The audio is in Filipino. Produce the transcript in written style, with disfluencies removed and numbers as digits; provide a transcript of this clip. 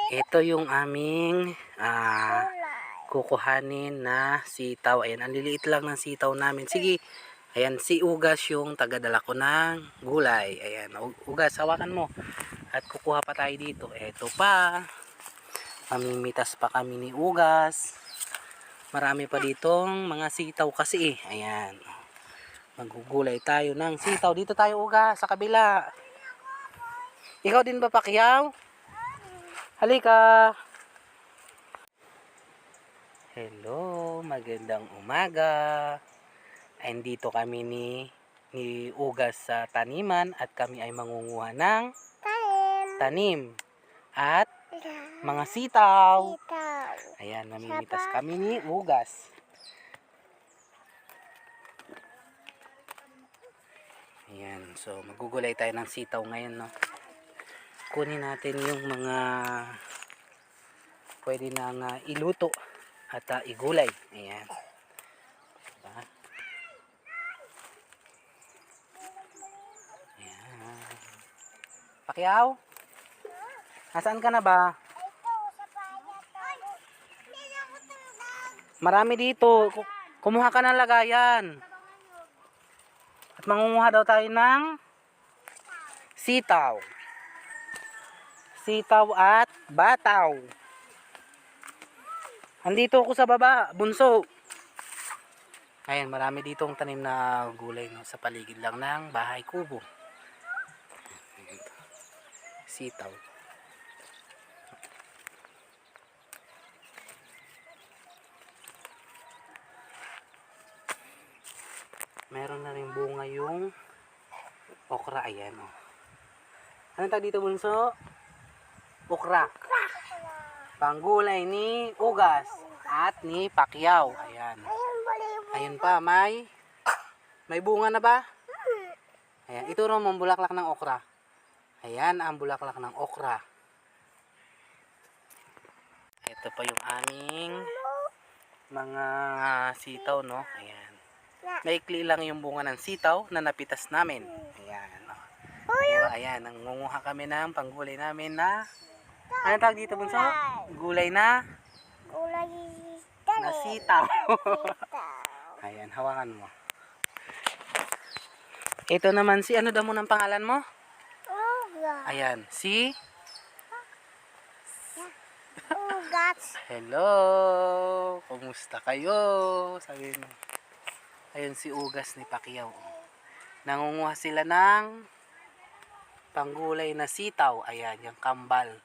Ito yung aming kukuhanin na sitaw. Ayan, ang liliit lang ng sitaw namin. Sige, ayan, si Ugas yung tagadala ko ng gulay. Ayan, Ugas, hawakan mo. At kukuha pa tayo dito. Ito pa, mamimitas pa kami ni Ugas. Marami pa ditong mga sitaw kasi eh. Ayan, magugulay tayo ng sitaw. Dito tayo, Ugas, sa kabila. Ikaw din ba, Pacquiao? Halika. Hello, magandang umaga. Andito kami ni Ugas sa taniman at kami ay mangunguha ng tanim at mga sitaw. Ayan, namimitas kami ni Ugas. Ayan, so magugulay tayo ng sitaw ngayon, no. Kunin natin yung mga pwede nang iluto at igulay. Ayan. Diba? Ayan. Pacquiao? Nasaan ka na ba? Marami dito. Kumuha ka ng lagayan. At mangunguha daw tayo ng sitaw. Sitaw at bataw. Andito ako sa baba, bunso. Ayan, marami ditong tanim na gulay, no, sa paligid lang ng bahay kubo. Sitaw. Meron na rin bunga yung okra. Ayan, oh. Anong tawag dito, bunso? Okra. Panggulay ni Ugas at ni Pacquiao. Ayan. Ayun pa, may bunga na ba? Ayan, ito rin ang bulaklak ng okra. Ayan ang bulaklak ng okra. Ito pa yung aming mga sitaw, no? Ayan. Maikli lang yung bunga ng sitaw na napitas namin. Ayan. Diba? Ayan, nangunguha kami ng panggulay namin na ano tawag dito, bunso? Gulay na sitaw. Ayan, hawakan mo. Ito naman si ano daw mo ng pangalan mo? Ayan, si Ugas. Hello! Kumusta kayo? Sabi mo. Ayun si Ugas ni Pacquiao. Nangunguha sila ng panggulay na sitaw. Ayan, yung kambal.